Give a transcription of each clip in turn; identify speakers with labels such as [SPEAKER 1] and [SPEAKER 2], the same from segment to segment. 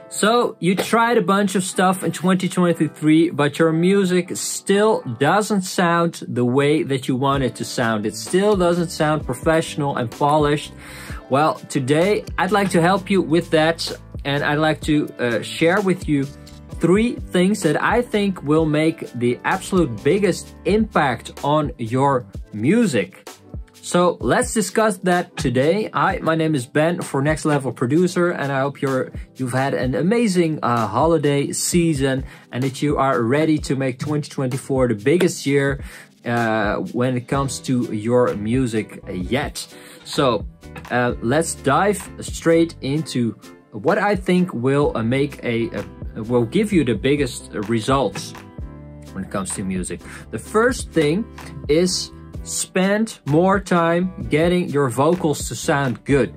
[SPEAKER 1] So you tried a bunch of stuff in 2023, but your music still doesn't sound the way that you want it to sound. It still doesn't sound professional and polished. Well, today I'd like to help you with that, and I'd like to share with you 3 things that I think will make the absolute biggest impact on your music. So let's discuss that today. Hi, my name is Ben for Next Level Producer, and I hope you've had an amazing holiday season and that you are ready to make 2024 the biggest year when it comes to your music yet. So let's dive straight into what I think will will give you the biggest results when it comes to music. The first thing is spend more time getting your vocals to sound good.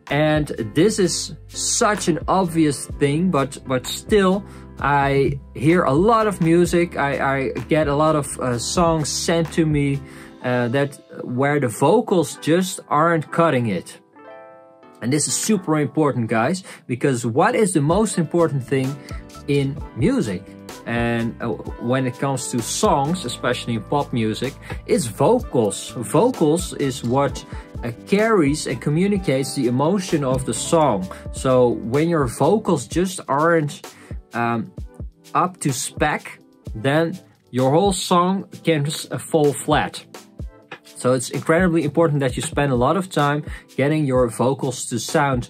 [SPEAKER 1] And this is such an obvious thing, but still I hear a lot of music. I get a lot of songs sent to me where the vocals just aren't cutting it. And this is super important, guys, because what is the most important thing in music? And when it comes to songs, especially in pop music, it's vocals. Vocals is what carries and communicates the emotion of the song. So when your vocals just aren't up to spec, then your whole song can just fall flat. So it's incredibly important that you spend a lot of time getting your vocals to sound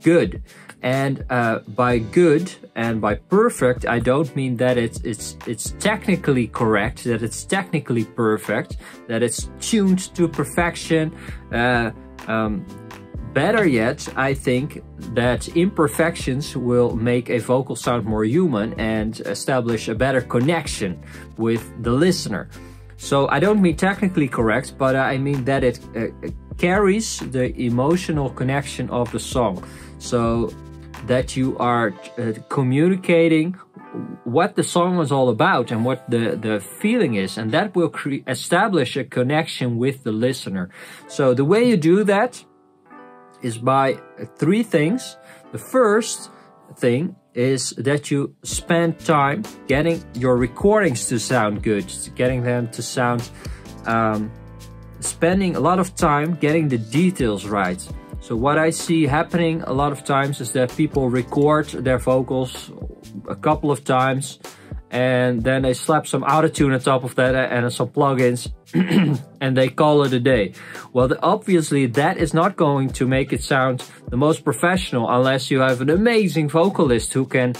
[SPEAKER 1] good. And by good and by perfect, I don't mean that it's technically correct, that it's technically perfect, that it's tuned to perfection. Better yet, I think that imperfections will make a vocal sound more human and establish a better connection with the listener. So I don't mean technically correct, but I mean that it carries the emotional connection of the song. So that you are communicating what the song is all about and what the feeling is, and that will establish a connection with the listener. So the way you do that is by 3 things. The first thing is that you spend time getting your recordings to sound good, getting them to sound, spending a lot of time getting the details right. So what I see happening a lot of times is that people record their vocals a couple of times and then they slap some autotune on top of that and some plugins and they call it a day. Well, obviously that is not going to make it sound the most professional unless you have an amazing vocalist who can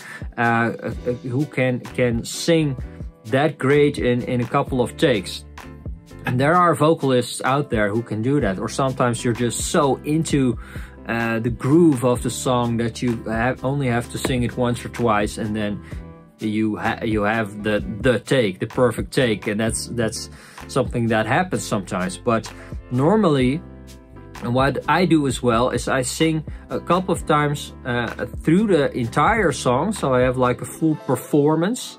[SPEAKER 1] sing that great in a couple of takes. And there are vocalists out there who can do that, or sometimes you're just so into the groove of the song that you only have to sing it once or twice, and then you have the perfect take, and that's something that happens sometimes. But normally, and what I do as well is I sing a couple of times through the entire song, so I have like a full performance.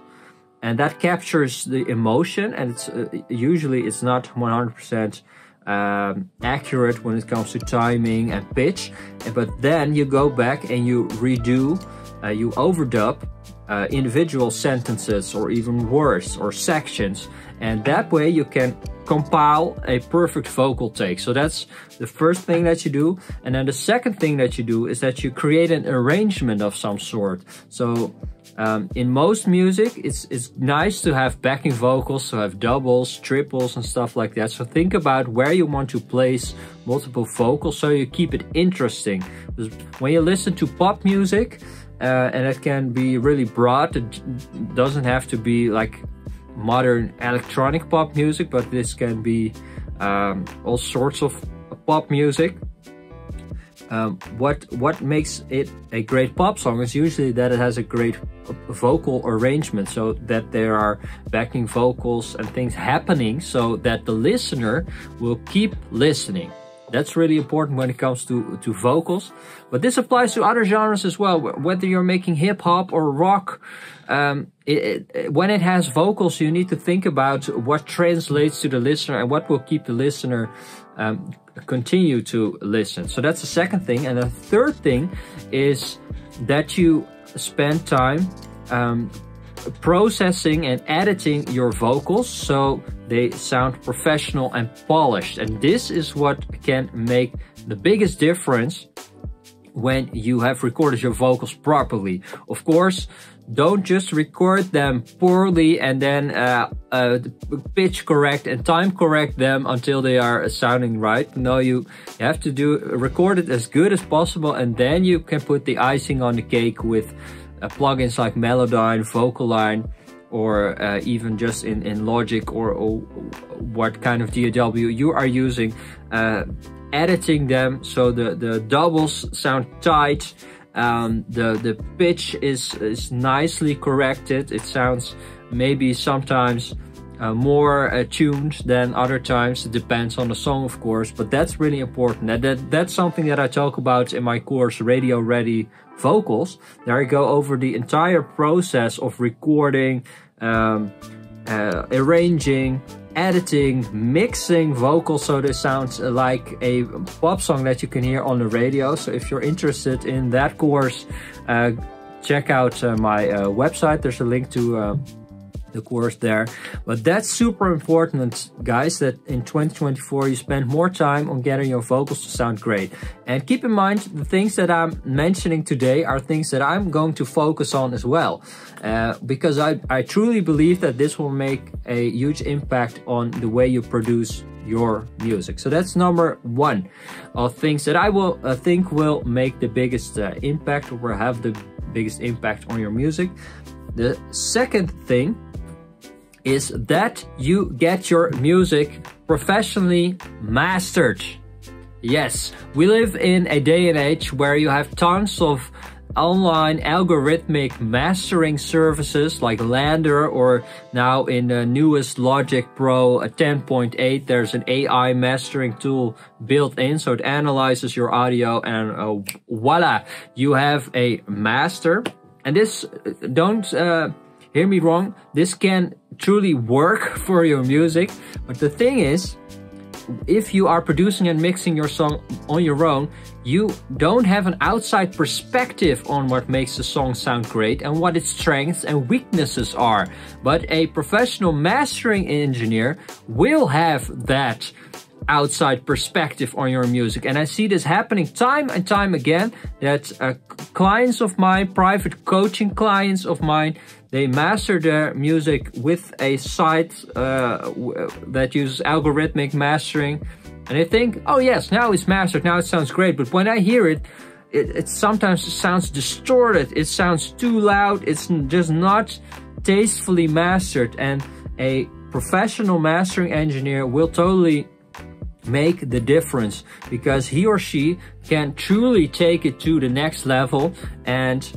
[SPEAKER 1] And that captures the emotion, and it's usually it's not 100% accurate when it comes to timing and pitch. But then you go back and you redo, you overdub individual sentences or even words or sections, and that way you can compile a perfect vocal take. So that's the first thing that you do. And then the second thing that you do is that you create an arrangement of some sort. So in most music, it's nice to have backing vocals, to have doubles, triples and stuff like that. So think about where you want to place multiple vocals so you keep it interesting. Because when you listen to pop music, and it can be really broad, it doesn't have to be like modern electronic pop music, but this can be all sorts of pop music. What makes it a great pop song is usually that it has a great vocal arrangement, so that there are backing vocals and things happening so that the listener will keep listening. That's really important when it comes to vocals. But this applies to other genres as well. Whether you're making hip hop or rock, when it has vocals, you need to think about what translates to the listener and what will keep the listener continue to listen. So that's the second thing. And the third thing is that you spend time processing and editing your vocals so they sound professional and polished. And this is what can make the biggest difference when you have recorded your vocals properly. Of course, don't just record them poorly and then pitch correct and time correct them until they are sounding right. No, you have to record it as good as possible, and then you can put the icing on the cake with plugins like Melodyne, Vocaline, or even just in Logic or what kind of DAW you are using, editing them so the doubles sound tight, the pitch is nicely corrected. It sounds maybe sometimes more tuned than other times. It depends on the song, of course, but that's really important. That's something that I talk about in my course, Radio Ready Vocals. There I go over the entire process of recording, arranging, editing, mixing vocals so they sound like a pop song that you can hear on the radio. So if you're interested in that course, check out my website. There's a link to the course there. But that's super important, guys, that in 2024 you spend more time on getting your vocals to sound great. And keep in mind, the things that I'm mentioning today are things that I'm going to focus on as well, because I truly believe that this will make a huge impact on the way you produce your music. So that's number one of things that I will think will make the biggest impact, or will have the biggest impact on your music. The second thing is that you get your music professionally mastered. Yes, we live in a day and age where you have tons of online algorithmic mastering services like Lander, or now in the newest Logic Pro 10.8, there's an AI mastering tool built in, so it analyzes your audio and voila, you have a master. And this, don't hear me wrong, this can truly work for your music, but the thing is, if you are producing and mixing your song on your own, you don't have an outside perspective on what makes the song sound great and what its strengths and weaknesses are. But a professional mastering engineer will have that outside perspective on your music. And I see this happening time and time again, that clients of mine, private coaching clients of mine, they master their music with a site that uses algorithmic mastering. And they think, oh yes, now it's mastered, now it sounds great. But when I hear it, it sometimes sounds distorted. It sounds too loud. It's just not tastefully mastered. And a professional mastering engineer will totally make the difference, because he or she can truly take it to the next level and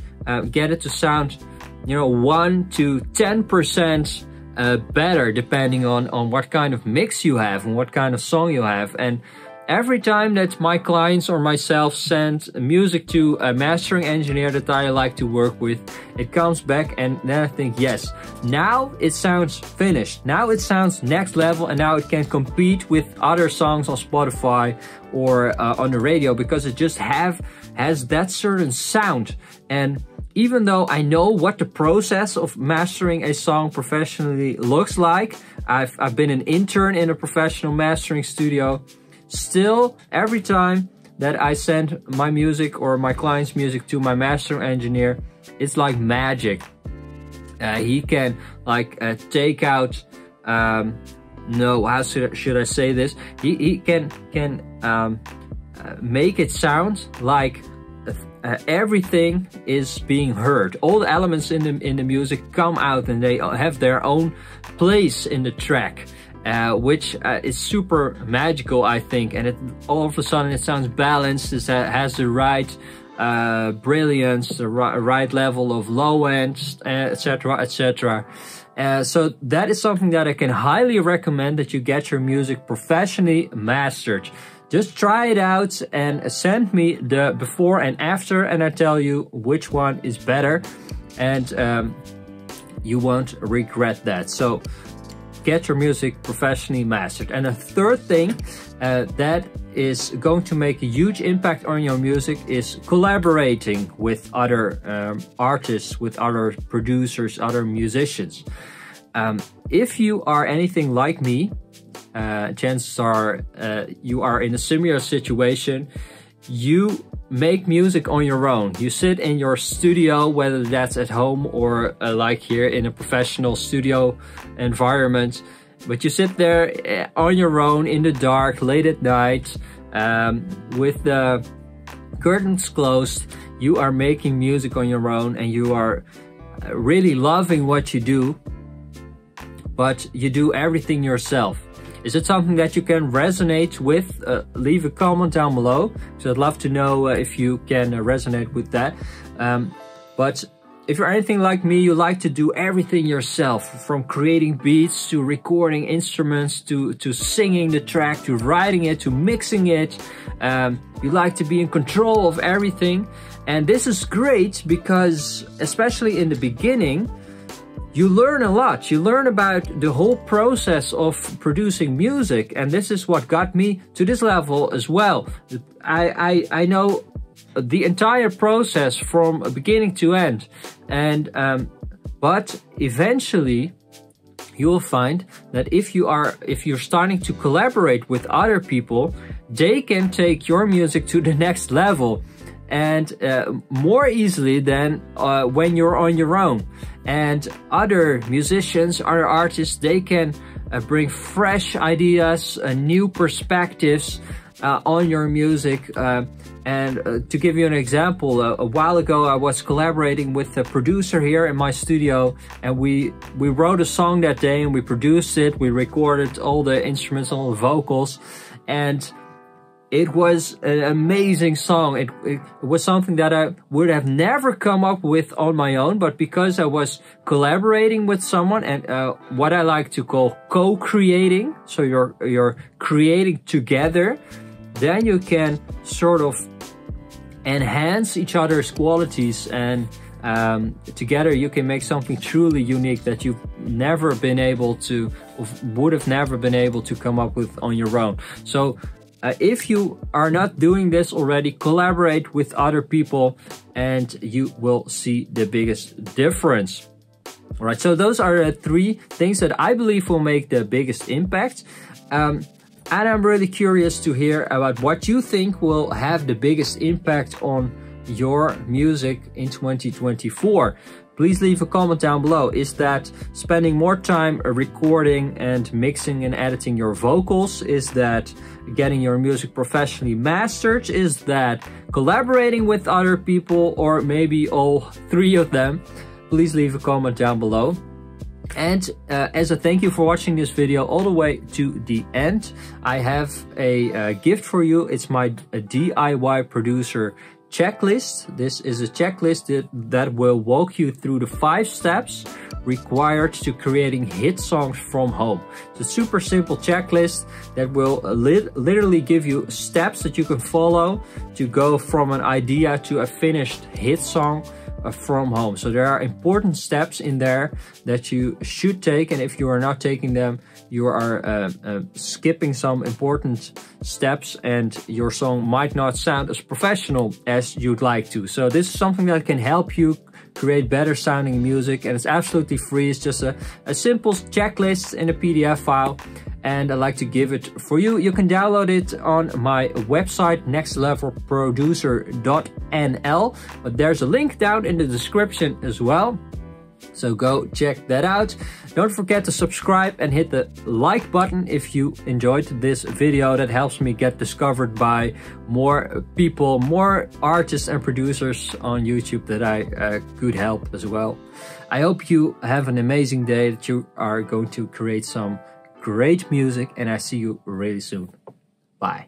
[SPEAKER 1] get it to sound, 1 to 10% better, depending on what kind of mix you have and what kind of song you have. And every time that my clients or myself send music to a mastering engineer that I like to work with, it comes back, and then I think, yes, now it sounds finished. Now it sounds next level, and now it can compete with other songs on Spotify or on the radio, because it just has that certain sound. And even though I know what the process of mastering a song professionally looks like, I've been an intern in a professional mastering studio, still, every time that I send my music or my client's music to my mastering engineer, it's like magic. He can take out, no, how should I say this? He can make it sound like everything is being heard. All the elements in the music come out, and they have their own place in the track. Which is super magical, I think, and all of a sudden it sounds balanced. It has the right brilliance, the right level of low end, etc., etc. So that is something that I can highly recommend, that you get your music professionally mastered. Just try it out and send me the before and after, and I tell you which one is better, and you won't regret that. So get your music professionally mastered. And a third thing that is going to make a huge impact on your music is collaborating with other artists, with other producers, other musicians. If you are anything like me, chances are you are in a similar situation. You make music on your own. You sit in your studio, whether that's at home or like here in a professional studio environment. But you sit there on your own in the dark, late at night, with the curtains closed. You are making music on your own and you are really loving what you do, but you do everything yourself. Is it something that you can resonate with? Leave a comment down below, so I'd love to know if you can resonate with that. But if you're anything like me, you like to do everything yourself, from creating beats to recording instruments to singing the track to writing it to mixing it. You like to be in control of everything, and this is great because especially in the beginning you learn a lot. You learn about the whole process of producing music, and this is what got me to this level as well. I know the entire process from beginning to end, and but eventually you'll find that if you're starting to collaborate with other people, they can take your music to the next level, and more easily than when you're on your own. And other musicians, other artists, they can bring fresh ideas, new perspectives on your music. And to give you an example, a while ago I was collaborating with a producer here in my studio, and we wrote a song that day and we produced it. We recorded all the instruments, all the vocals, and it was an amazing song. It was something that I would have never come up with on my own, but because I was collaborating with someone, and what I like to call co-creating, so you're creating together, then you can sort of enhance each other's qualities, and together you can make something truly unique that you've never been able to, would have never been able to come up with on your own. So if you are not doing this already, collaborate with other people and you will see the biggest difference. All right, so those are the 3 things that I believe will make the biggest impact. And I'm really curious to hear about what you think will have the biggest impact on your music in 2024. Please leave a comment down below. Is that spending more time recording and mixing and editing your vocals? Is that getting your music professionally mastered? Is that collaborating with other people, or maybe all 3 of them? Please leave a comment down below. And as a thank you for watching this video all the way to the end, I have a gift for you. It's my DIY producer checklist. This is a checklist that will walk you through the 5 steps required to creating hit songs from home. It's a super simple checklist that will literally give you steps that you can follow to go from an idea to a finished hit song from home. So there are important steps in there that you should take, and if you are not taking them, you are skipping some important steps and your song might not sound as professional as you'd like to. So this is something that can help you create better sounding music, and it's absolutely free. It's just a simple checklist in a PDF file, and I'd like to give it for you. You can download it on my website, nextlevelproducer.nl, but there's a link down in the description as well. So go check that out. Don't forget to subscribe and hit the like button if you enjoyed this video. That helps me get discovered by more people, more artists and producers on YouTube that I could help as well. I hope you have an amazing day, that you are going to create some great music, and I see you really soon. Bye.